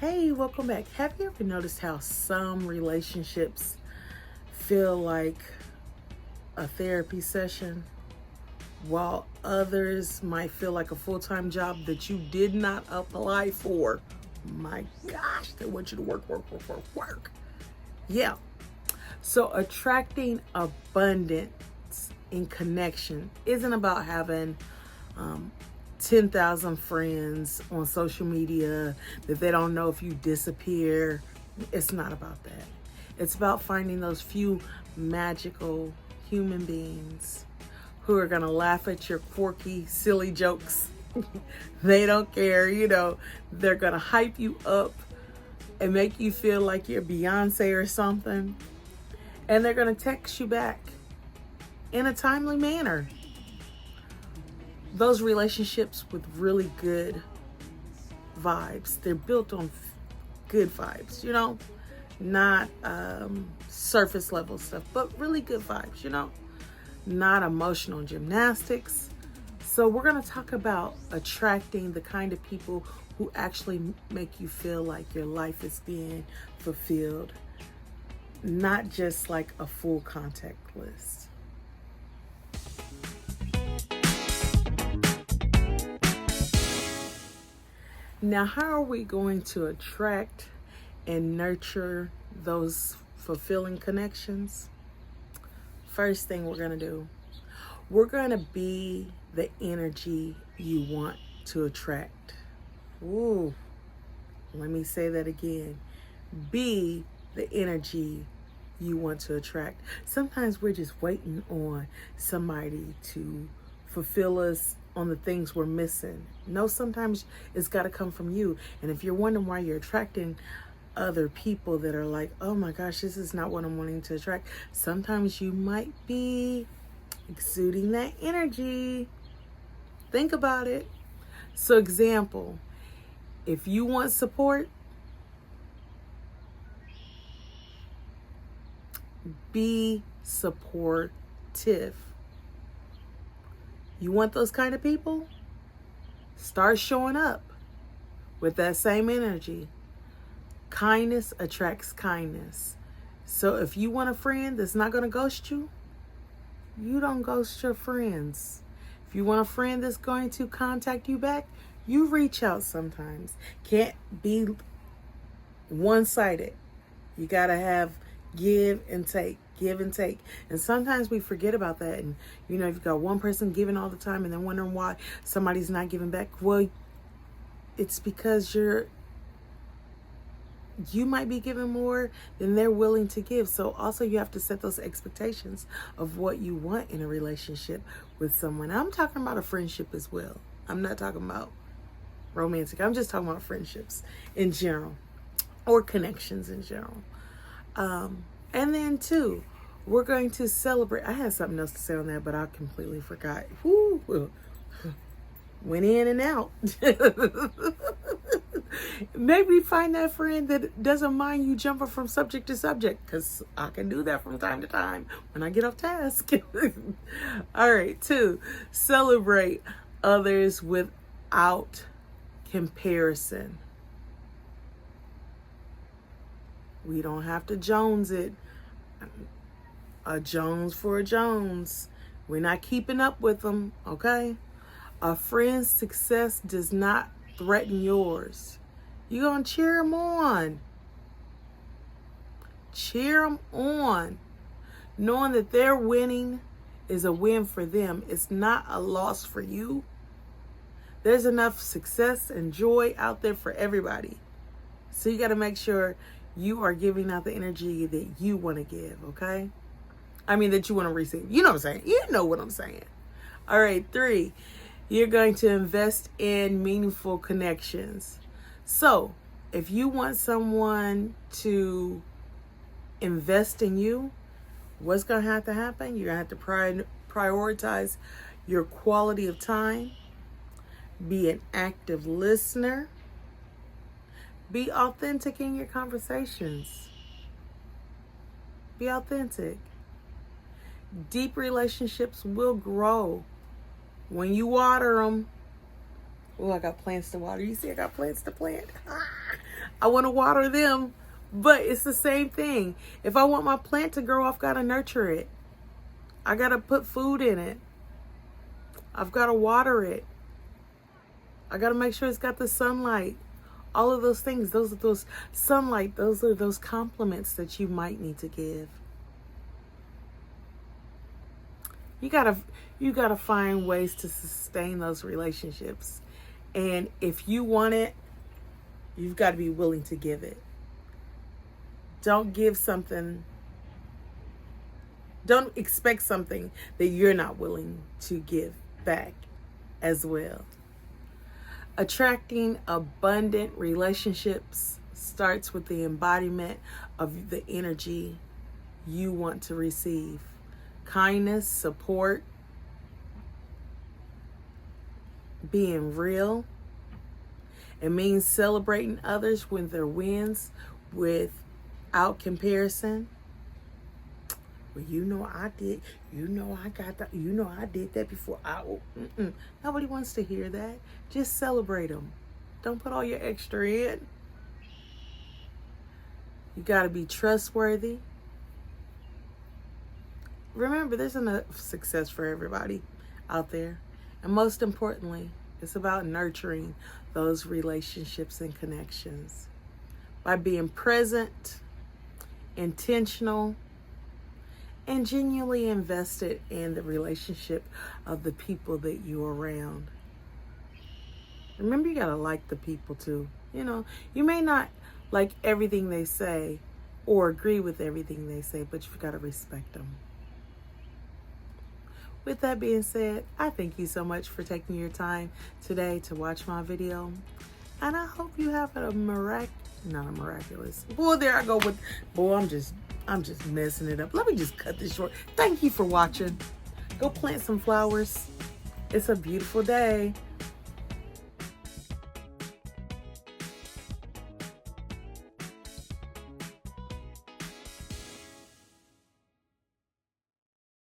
Hey, welcome back. Have you ever noticed how some relationships feel like a therapy session, while others might feel like a full-time job that you did not apply for? My gosh, they want you to work. Yeah. So attracting abundance in connection isn't about having 10,000 friends on social media that they don't know if you disappear. It's not about that. It's about finding those few magical human beings who are going to laugh at your quirky, silly jokes. They don't care, they're going to hype you up and make you feel like you're Beyonce or something. And they're going to text you back in a timely manner. Those relationships with really good vibes, they're built on good vibes, not surface level stuff, but really good vibes, not emotional gymnastics. So we're going to talk about attracting the kind of people who actually make you feel like your life is being fulfilled, not just like a full contact list. Now, how are we going to attract and nurture those fulfilling connections? First thing we're going to do, we're going to be the energy you want to attract. Ooh, let me say that again. Be the energy you want to attract. Sometimes we're just waiting on somebody to fulfill us on the things we're missing. No, sometimes it's got to come from you. And if you're wondering why you're attracting other people that are like, oh my gosh, this is not what I'm wanting to attract, sometimes you might be exuding that energy. Think about it. So example, if you want support, be supportive. You want those kind of people? Start showing up with that same energy. Kindness attracts kindness. So if you want a friend that's not going to ghost you, you don't ghost your friends. If you want a friend that's going to contact you back, you reach out sometimes. Can't be one-sided. You got to have give and take. And sometimes we forget about that. And, if you've got one person giving all the time and then wondering why somebody's not giving back, well, it's because you might be giving more than they're willing to give. So also you have to set those expectations of what you want in a relationship with someone. I'm talking about a friendship as well. I'm not talking about romantic. I'm just talking about friendships in general, or connections in general. And then two, we're going to celebrate. I had something else to say on that, but I completely forgot. Woo, went in and out. Maybe find that friend that doesn't mind you jumping from subject to subject, because I can do that from time to time when I get off task. All right, two, celebrate others without comparison. We don't have to Jones it. A Jones for a Jones. We're not keeping up with them, okay? A friend's success does not threaten yours. You're going to cheer them on. Cheer them on. Knowing that they're winning is a win for them. It's not a loss for you. There's enough success and joy out there for everybody. So you got to make sure you are giving out the energy that you want to give, okay? That you want to receive. You know what I'm saying? You know what I'm saying. All right, three, you're going to invest in meaningful connections. So if you want someone to invest in you, what's going to have to happen? You're going to have to prioritize your quality of time, be an active listener, be authentic in your conversations. Be authentic. Deep relationships will grow when you water them. Oh, I got plants to water. You see, I got plants to plant. I want to water them. But it's the same thing. If I want my plant to grow, I've got to nurture it. I got to put food in it. I've got to water it. I got to make sure it's got the sunlight. All of those things, those are those sunlight, those are those compliments that you might need to give. You gotta find ways to sustain those relationships. And if you want it, you've got to be willing to give it. Don't expect something that you're not willing to give back as well. Attracting abundant relationships starts with the embodiment of the energy you want to receive. Kindness, support, being real. It means celebrating others with their wins without comparison. Well, I did. I got that. I did that before. Nobody wants to hear that. Just celebrate them. Don't put all your extra in. You got to be trustworthy. Remember, there's enough success for everybody out there. And most importantly, it's about nurturing those relationships and connections by being present, intentional, and genuinely invested in the relationship of the people that you're around. Remember, you gotta like the people too. You may not like everything they say or agree with everything they say, but you've got to respect them. With that being said, I thank you so much for taking your time today to watch my video. And I hope you have not a miraculous. Boy, there I go with, I'm just messing it up. Let me just cut this short. Thank you for watching. Go plant some flowers. It's a beautiful day.